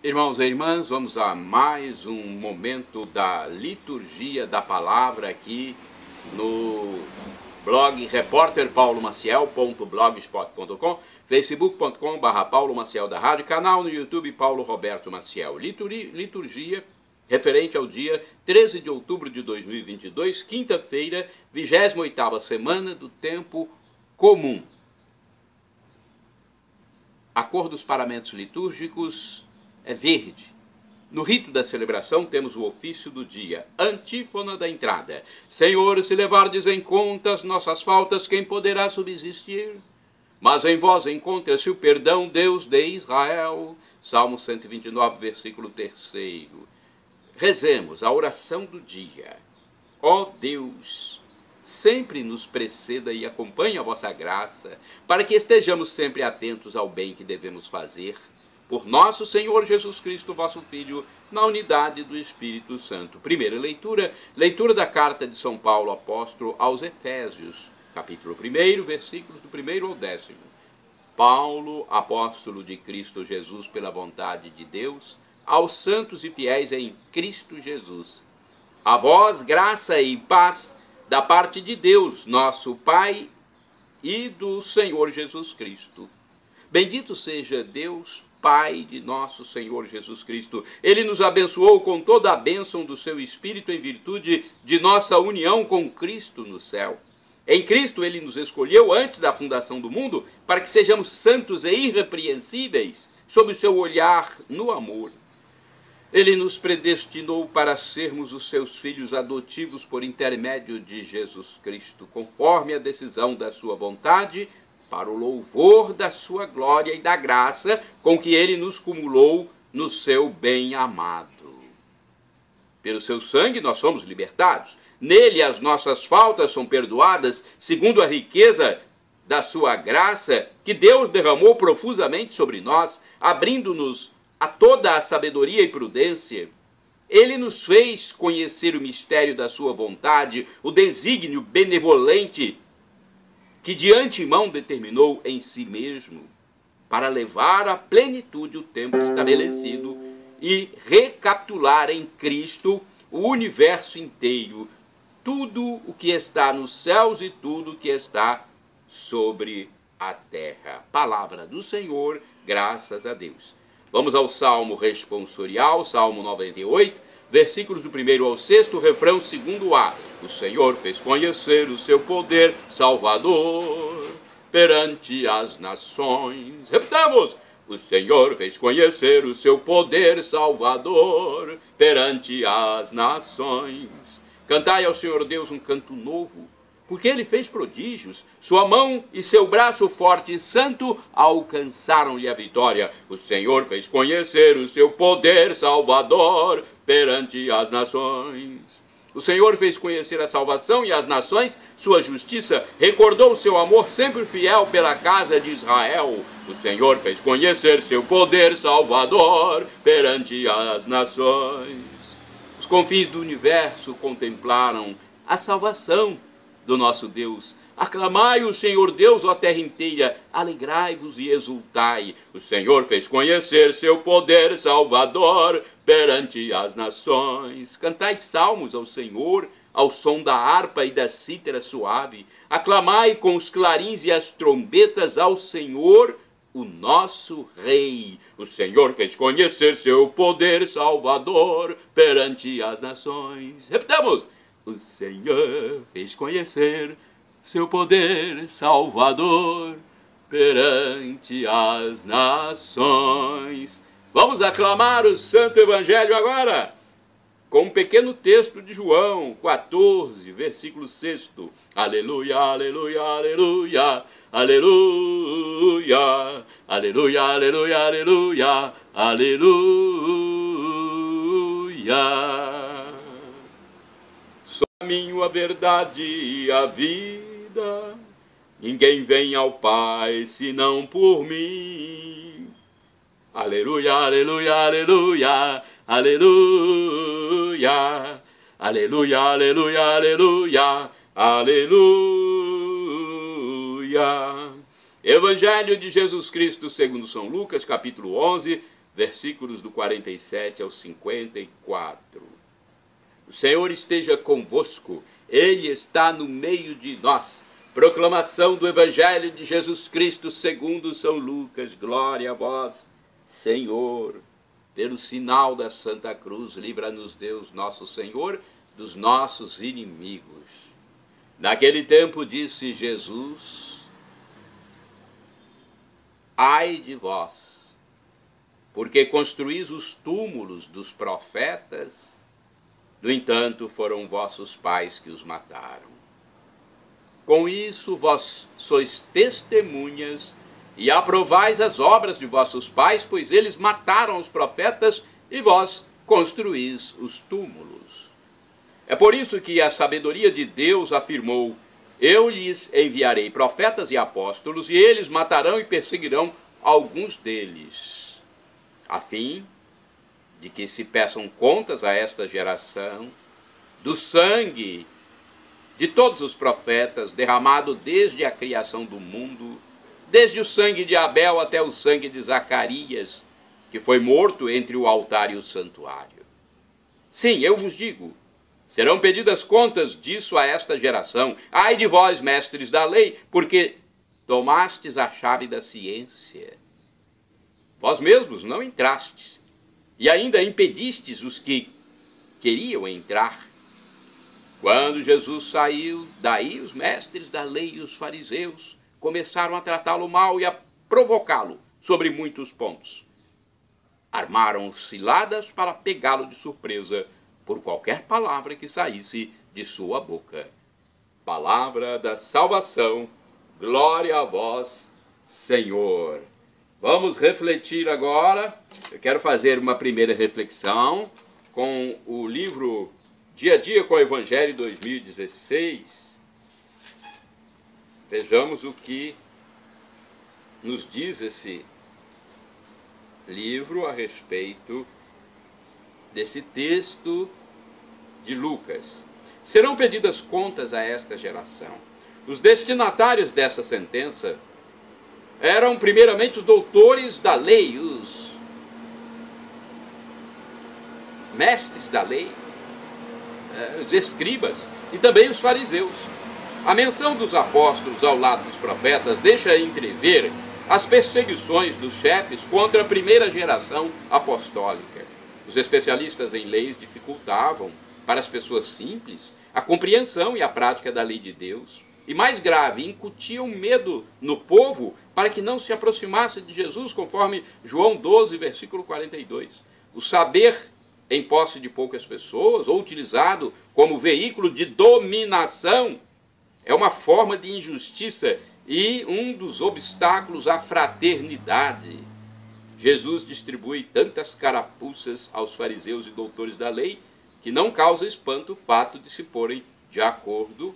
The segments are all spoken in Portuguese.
Irmãos e irmãs, vamos a mais um momento da liturgia da palavra aqui no blog repórterpaulomaciel.blogspot.com, facebook.com/Paulo Maciel da Rádio, canal no YouTube Paulo Roberto Maciel. Liturgia referente ao dia 13 de outubro de 2022, quinta-feira, 28ª semana do tempo comum. A cor dos paramentos litúrgicos é verde. No rito da celebração temos o ofício do dia, antífona da entrada. Senhor, se levardes em conta as nossas faltas, quem poderá subsistir? Mas em vós encontra-se o perdão, Deus de Israel. Salmo 129, versículo 3. Rezemos a oração do dia. Ó Deus, sempre nos preceda e acompanhe a vossa graça, para que estejamos sempre atentos ao bem que devemos fazer, por nosso Senhor Jesus Cristo, vosso Filho, na unidade do Espírito Santo. Primeira leitura da carta de São Paulo, apóstolo aos Efésios, capítulo 1, versículos do 1º ao 10º. Paulo, apóstolo de Cristo Jesus pela vontade de Deus, aos santos e fiéis em Cristo Jesus. A vós, graça e paz da parte de Deus, nosso Pai, e do Senhor Jesus Cristo. Bendito seja Deus, Pai de nosso Senhor Jesus Cristo. Ele nos abençoou com toda a bênção do seu Espírito em virtude de nossa união com Cristo no céu. Em Cristo ele nos escolheu antes da fundação do mundo para que sejamos santos e irrepreensíveis sob o seu olhar no amor. Ele nos predestinou para sermos os seus filhos adotivos por intermédio de Jesus Cristo, conforme a decisão da sua vontade, para o louvor da sua glória e da graça com que ele nos cumulou no seu bem-amado. Pelo seu sangue nós somos libertados. Nele as nossas faltas são perdoadas, segundo a riqueza da sua graça, que Deus derramou profusamente sobre nós, abrindo-nos a toda a sabedoria e prudência. Ele nos fez conhecer o mistério da sua vontade, o desígnio benevolente que de antemão determinou em si mesmo, para levar à plenitude o tempo estabelecido e recapitular em Cristo o universo inteiro, tudo o que está nos céus e tudo o que está sobre a terra. Palavra do Senhor, graças a Deus. Vamos ao Salmo responsorial, Salmo 98, versículos do 1º ao 6º, refrão 2º-A. O Senhor fez conhecer o seu poder salvador perante as nações. Repetamos! O Senhor fez conhecer o seu poder salvador perante as nações. Cantai ao Senhor Deus um canto novo, porque ele fez prodígios, sua mão e seu braço forte e santo alcançaram-lhe a vitória. O Senhor fez conhecer o seu poder salvador perante as nações. O Senhor fez conhecer a salvação e as nações sua justiça, recordou o seu amor sempre fiel pela casa de Israel. O Senhor fez conhecer seu poder salvador perante as nações. Os confins do universo contemplaram a salvação do nosso Deus. Aclamai o Senhor Deus, ó terra inteira, alegrai-vos e exultai. O Senhor fez conhecer seu poder salvador perante as nações. Cantai salmos ao Senhor, ao som da harpa e da cítara suave. Aclamai com os clarins e as trombetas ao Senhor, o nosso Rei. O Senhor fez conhecer seu poder salvador perante as nações. Repetamos! O Senhor fez conhecer seu poder salvador perante as nações. Vamos aclamar o Santo Evangelho agora, com um pequeno texto de João 14, versículo 6º. Aleluia, aleluia, aleluia, aleluia, aleluia, aleluia, aleluia, aleluia. Caminho, a verdade e a vida, ninguém vem ao Pai senão por mim. Aleluia, aleluia, aleluia, aleluia, aleluia, aleluia, aleluia, aleluia. Evangelho de Jesus Cristo segundo São Lucas, capítulo 11, versículos do 47 ao 54. O Senhor esteja convosco, Ele está no meio de nós. Proclamação do Evangelho de Jesus Cristo segundo São Lucas. Glória a vós, Senhor. Pelo sinal da Santa Cruz, livra-nos Deus nosso Senhor dos nossos inimigos. Naquele tempo disse Jesus: ai de vós, porque construís os túmulos dos profetas, no entanto foram vossos pais que os mataram. Com isso vós sois testemunhas e aprovais as obras de vossos pais, pois eles mataram os profetas e vós construís os túmulos. É por isso que a sabedoria de Deus afirmou: eu lhes enviarei profetas e apóstolos, e eles matarão e perseguirão alguns deles, a fim de que se peçam contas a esta geração do sangue de todos os profetas derramado desde a criação do mundo, desde o sangue de Abel até o sangue de Zacarias, que foi morto entre o altar e o santuário. Sim, eu vos digo, serão pedidas contas disso a esta geração. Ai de vós, mestres da lei, porque tomastes a chave da ciência. Vós mesmos não entrastes, e ainda impedistes os que queriam entrar. Quando Jesus saiu, daí os mestres da lei e os fariseus começaram a tratá-lo mal e a provocá-lo sobre muitos pontos. Armaram ciladas para pegá-lo de surpresa por qualquer palavra que saísse de sua boca. Palavra da salvação, glória a vós, Senhor. Vamos refletir agora. Eu quero fazer uma primeira reflexão com o livro Dia a Dia com o Evangelho 2016. Vejamos o que nos diz esse livro a respeito desse texto de Lucas. Serão pedidas contas a esta geração. Os destinatários dessa sentença eram primeiramente os doutores da lei, os mestres da lei, os escribas e também os fariseus. A menção dos apóstolos ao lado dos profetas deixa entrever as perseguições dos chefes contra a primeira geração apostólica. Os especialistas em leis dificultavam para as pessoas simples a compreensão e a prática da lei de Deus. E mais grave, incutiam medo no povo para que não se aproximasse de Jesus, conforme João 12, versículo 42. O saber em posse de poucas pessoas, ou utilizado como veículo de dominação, é uma forma de injustiça e um dos obstáculos à fraternidade. Jesus distribui tantas carapuças aos fariseus e doutores da lei que não causa espanto o fato de se porem de acordo,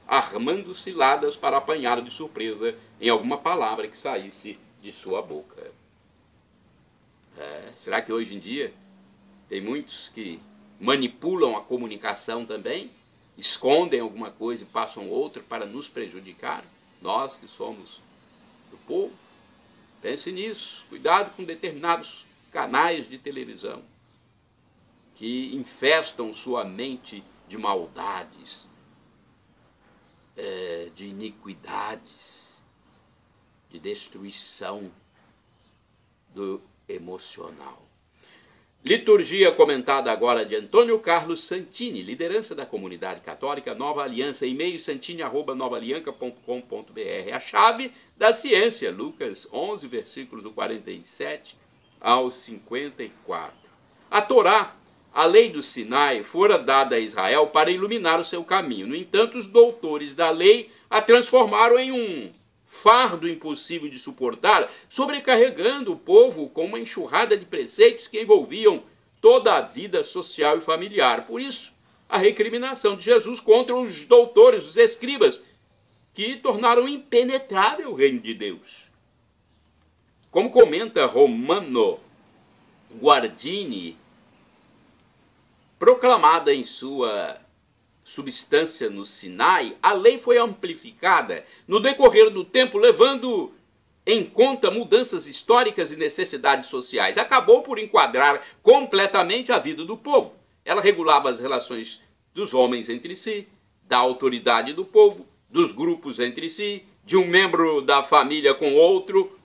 armando ciladas para apanhá-lo de surpresa em alguma palavra que saísse de sua boca. Será que hoje em dia tem muitos que manipulam a comunicação também, escondem alguma coisa e passam outra para nos prejudicar? Nós que somos do povo, pense nisso. Cuidado com determinados canais de televisão que infestam sua mente de maldades, de iniquidades, de destruição do emocional. Liturgia comentada agora de Antônio Carlos Santini, liderança da comunidade católica Nova Aliança, e-mail santini@novaalianca.com.br. A chave da ciência, Lucas 11, versículos do 47 ao 54. A Torá, a lei do Sinai, fora dada a Israel para iluminar o seu caminho. No entanto, os doutores da lei a transformaram em um fardo impossível de suportar, sobrecarregando o povo com uma enxurrada de preceitos que envolviam toda a vida social e familiar. Por isso, a recriminação de Jesus contra os doutores, os escribas, que tornaram impenetrável o reino de Deus. Como comenta Romano Guardini, proclamada em sua substância no Sinai, a lei foi amplificada no decorrer do tempo, levando em conta mudanças históricas e necessidades sociais. Acabou por enquadrar completamente a vida do povo. Ela regulava as relações dos homens entre si, da autoridade do povo, dos grupos entre si, de um membro da família com outro,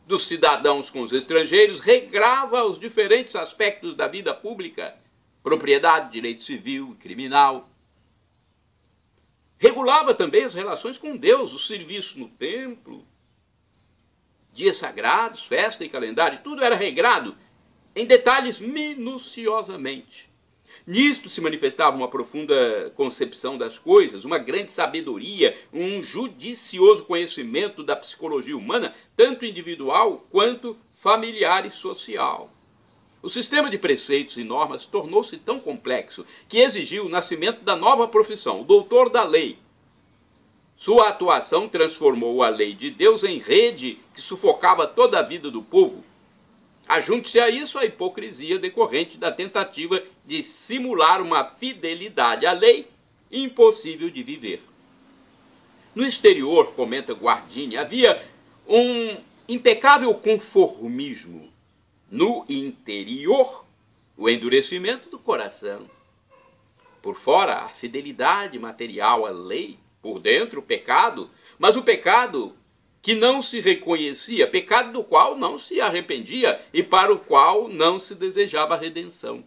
dos cidadãos com os estrangeiros, regrava os diferentes aspectos da vida pública, propriedade, direito civil e criminal. Regulava também as relações com Deus, o serviço no templo, dias sagrados, festa e calendário, tudo era regrado em detalhes minuciosamente. Nisto se manifestava uma profunda concepção das coisas, uma grande sabedoria, um judicioso conhecimento da psicologia humana, tanto individual quanto familiar e social. O sistema de preceitos e normas tornou-se tão complexo que exigiu o nascimento da nova profissão, o doutor da lei. Sua atuação transformou a lei de Deus em rede que sufocava toda a vida do povo. Ajunte-se a isso a hipocrisia decorrente da tentativa de simular uma fidelidade à lei impossível de viver. No exterior, comenta Guardini, havia um impecável conformismo. No interior, o endurecimento do coração. Por fora, a fidelidade material à lei. Por dentro, o pecado. Mas o pecado que não se reconhecia, pecado do qual não se arrependia e para o qual não se desejava a redenção.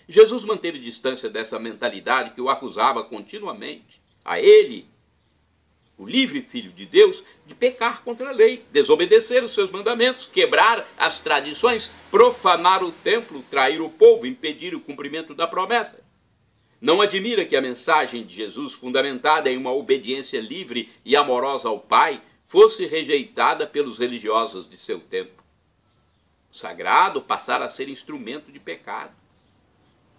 Jesus manteve distância dessa mentalidade que o acusava continuamente, a ele, o livre Filho de Deus, de pecar contra a lei, desobedecer os seus mandamentos, quebrar as tradições, profanar o templo, trair o povo, impedir o cumprimento da promessa. Não admira que a mensagem de Jesus, fundamentada em uma obediência livre e amorosa ao Pai, fosse rejeitada pelos religiosos de seu tempo. O sagrado passara a ser instrumento de pecado.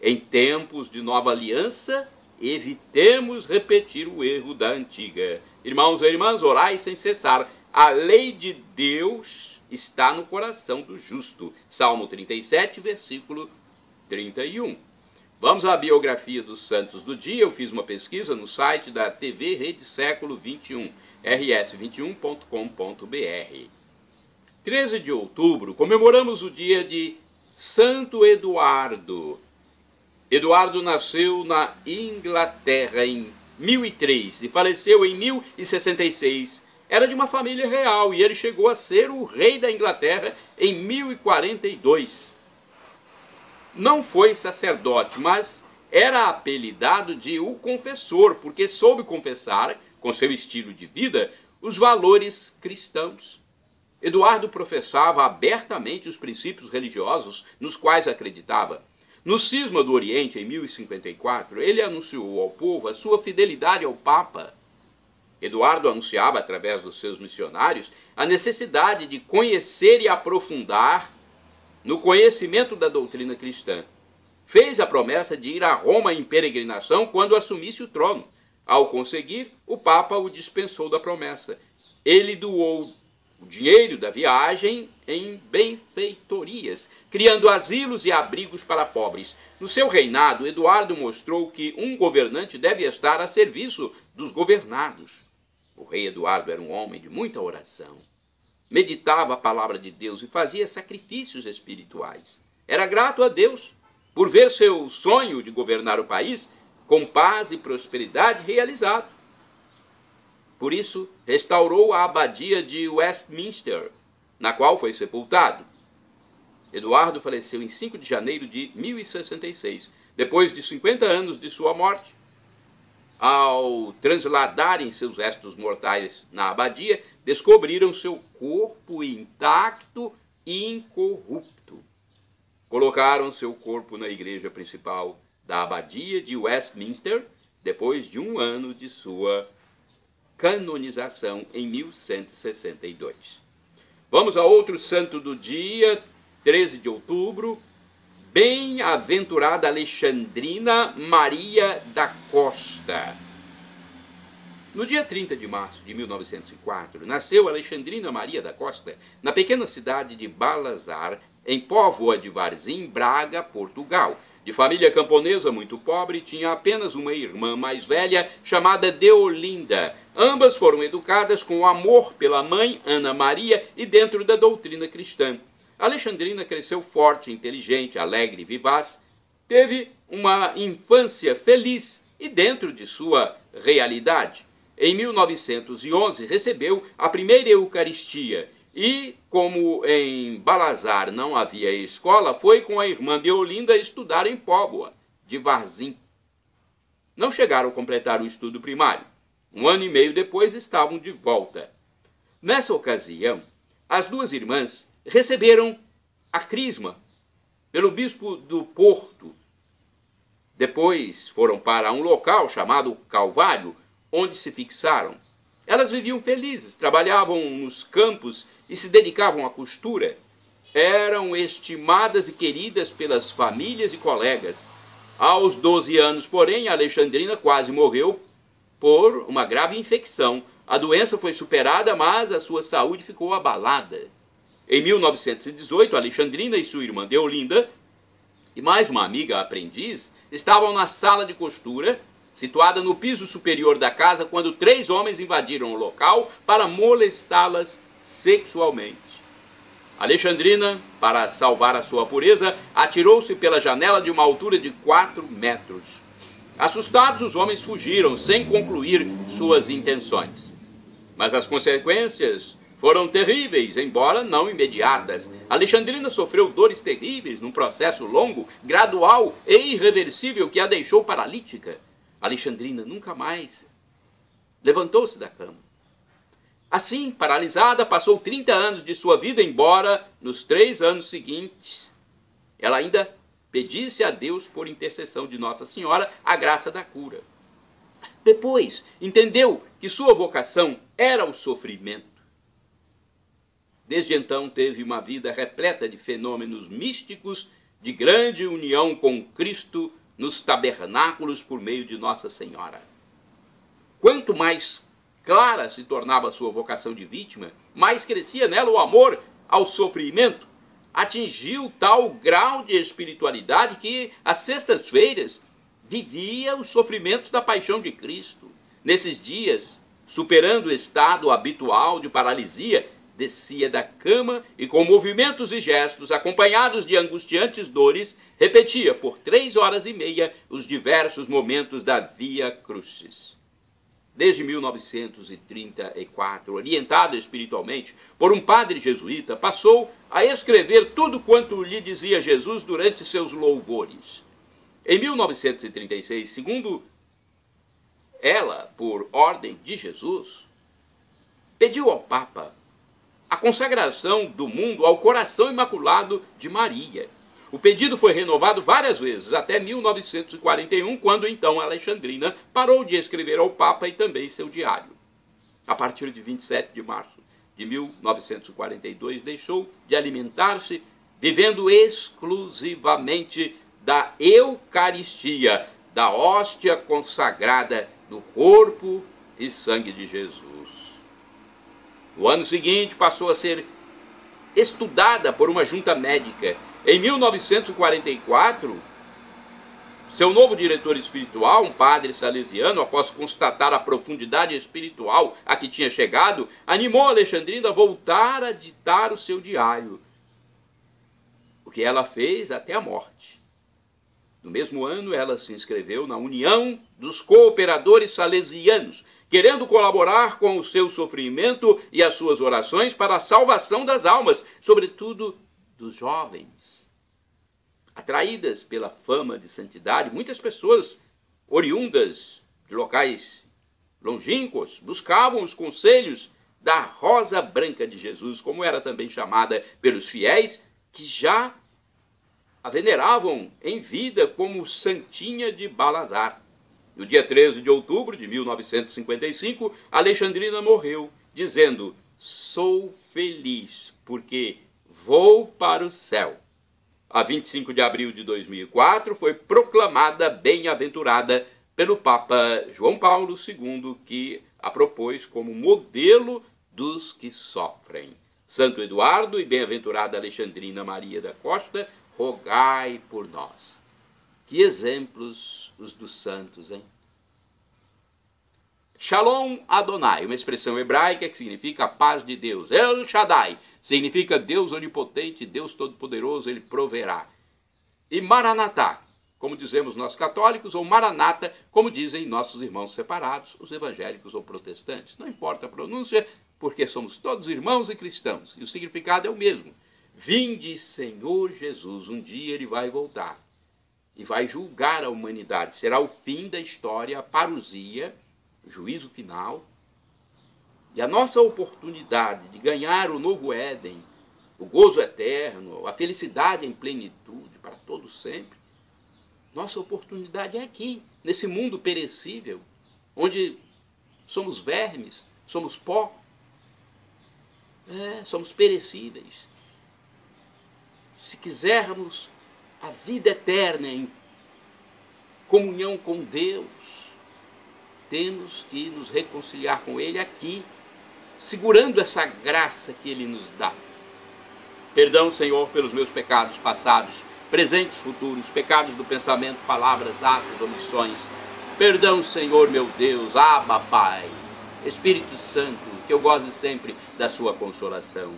Em tempos de nova aliança, evitemos repetir o erro da antiga. Irmãos e irmãs, orai sem cessar. A lei de Deus está no coração do justo. Salmo 37, versículo 31. Vamos à biografia dos santos do dia. Eu fiz uma pesquisa no site da TV Rede Século 21, rs21.com.br. 13 de outubro, comemoramos o dia de Santo Eduardo. Eduardo nasceu na Inglaterra em 1003 e faleceu em 1066. Era de uma família real e ele chegou a ser o rei da Inglaterra em 1042. Não foi sacerdote, mas era apelidado de o confessor, porque soube confessar, com seu estilo de vida, os valores cristãos. Eduardo professava abertamente os princípios religiosos nos quais acreditava. No cisma do Oriente, em 1054, ele anunciou ao povo a sua fidelidade ao Papa. Eduardo anunciava, através dos seus missionários, a necessidade de conhecer e aprofundar no conhecimento da doutrina cristã. Fez a promessa de ir a Roma em peregrinação quando assumisse o trono. Ao conseguir, o Papa o dispensou da promessa. Ele doou o dinheiro da viagem em benfeitorias, criando asilos e abrigos para pobres. No seu reinado, Eduardo mostrou que um governante deve estar a serviço dos governados. O rei Eduardo era um homem de muita oração. Meditava a palavra de Deus e fazia sacrifícios espirituais. Era grato a Deus por ver seu sonho de governar o país com paz e prosperidade realizado. Por isso, restaurou a abadia de Westminster, na qual foi sepultado. Eduardo faleceu em 5 de janeiro de 1066, depois de 50 anos de sua morte. Ao transladarem seus restos mortais na abadia, descobriram seu corpo intacto e incorrupto. Colocaram seu corpo na igreja principal da abadia de Westminster, depois de 1 ano de sua canonização em 1162. Vamos a outro santo do dia, 13 de outubro, Bem-aventurada Alexandrina Maria da Costa. No dia 30 de março de 1904, nasceu Alexandrina Maria da Costa na pequena cidade de Balazar, em Póvoa de Varzim, Braga, Portugal. De família camponesa muito pobre, tinha apenas uma irmã mais velha chamada Deolinda. Ambas foram educadas com amor pela mãe, Ana Maria, e dentro da doutrina cristã. Alexandrina cresceu forte, inteligente, alegre e vivaz, teve uma infância feliz e dentro de sua realidade. Em 1911 recebeu a primeira Eucaristia e, como em Balazar não havia escola, foi com a irmã Deolinda estudar em Póvoa, de Varzim. Não chegaram a completar o estudo primário. 1 ano e meio depois estavam de volta. Nessa ocasião, as duas irmãs receberam a crisma pelo bispo do Porto. Depois foram para um local chamado Calvário, onde se fixaram. Elas viviam felizes, trabalhavam nos campos e se dedicavam à costura. Eram estimadas e queridas pelas famílias e colegas. Aos 12 anos, porém, Alexandrina quase morreu por uma grave infecção. A doença foi superada, mas a sua saúde ficou abalada. Em 1918, Alexandrina e sua irmã Deolinda e mais uma amiga aprendiz estavam na sala de costura, situada no piso superior da casa, quando 3 homens invadiram o local para molestá-las sexualmente. Alexandrina, para salvar a sua pureza, atirou-se pela janela de uma altura de 4 metros. Assustados, os homens fugiram, sem concluir suas intenções. Mas as consequências foram terríveis, embora não imediatas. Alexandrina sofreu dores terríveis num processo longo, gradual e irreversível que a deixou paralítica. Alexandrina nunca mais levantou-se da cama. Assim, paralisada, passou 30 anos de sua vida, embora nos 3 anos seguintes ela ainda pedisse a Deus, por intercessão de Nossa Senhora, a graça da cura. Depois, entendeu que sua vocação era o sofrimento. Desde então, teve uma vida repleta de fenômenos místicos, de grande união com Cristo nos tabernáculos por meio de Nossa Senhora. Quanto mais clara se tornava a sua vocação de vítima, mais crescia nela o amor ao sofrimento. Atingiu tal grau de espiritualidade que, às sextas-feiras, vivia os sofrimentos da paixão de Cristo. Nesses dias, superando o estado habitual de paralisia, descia da cama e, com movimentos e gestos, acompanhados de angustiantes dores, repetia por 3 horas e meia os diversos momentos da Via Crucis. Desde 1934, orientado espiritualmente por um padre jesuíta, passou a escrever tudo quanto lhe dizia Jesus durante seus louvores. Em 1936, segundo ela, por ordem de Jesus, pediu ao Papa a consagração do mundo ao coração imaculado de Maria. O pedido foi renovado várias vezes, até 1941, quando então Alexandrina parou de escrever ao Papa e também seu diário. A partir de 27 de março de 1942, deixou de alimentar-se, vivendo exclusivamente da Eucaristia, da hóstia consagrada do corpo e sangue de Jesus. No ano seguinte, passou a ser estudada por uma junta médica. Em 1944, seu novo diretor espiritual, um padre salesiano, após constatar a profundidade espiritual a que tinha chegado, animou Alexandrina a voltar a ditar o seu diário, o que ela fez até a morte. No mesmo ano, ela se inscreveu na União dos Cooperadores Salesianos, querendo colaborar com o seu sofrimento e as suas orações para a salvação das almas, sobretudo dos jovens. Atraídas pela fama de santidade, muitas pessoas oriundas de locais longínquos buscavam os conselhos da Rosa Branca de Jesus, como era também chamada pelos fiéis, que já a veneravam em vida como Santinha de Balazar. No dia 13 de outubro de 1955, Alexandrina morreu, dizendo: "Sou feliz, porque vou para o céu." A 25 de abril de 2004, foi proclamada bem-aventurada pelo Papa João Paulo II, que a propôs como modelo dos que sofrem. Santo Eduardo e bem-aventurada Alexandrina Maria da Costa, rogai por nós. Que exemplos os dos santos, hein? Shalom Adonai, uma expressão hebraica que significa a paz de Deus. El Shaddai significa Deus onipotente, Deus todo-poderoso, ele proverá. E Maranatá, como dizemos nós católicos, ou Maranata, como dizem nossos irmãos separados, os evangélicos ou protestantes. Não importa a pronúncia, porque somos todos irmãos e cristãos, e o significado é o mesmo. Vinde, Senhor Jesus, um dia ele vai voltar e vai julgar a humanidade. Será o fim da história, a parousia, o juízo final. E a nossa oportunidade de ganhar o novo Éden, o gozo eterno, a felicidade em plenitude para todos sempre, nossa oportunidade é aqui, nesse mundo perecível, onde somos vermes, somos pó, somos perecíveis. Se quisermos a vida eterna em comunhão com Deus, temos que nos reconciliar com Ele aqui, segurando essa graça que Ele nos dá. Perdão, Senhor, pelos meus pecados passados, presentes, futuros, pecados do pensamento, palavras, atos, omissões. Perdão, Senhor, meu Deus, Abba, Pai, Espírito Santo, que eu goze sempre da sua consolação.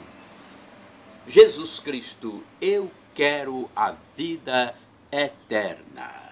Jesus Cristo, eu quero a vida eterna.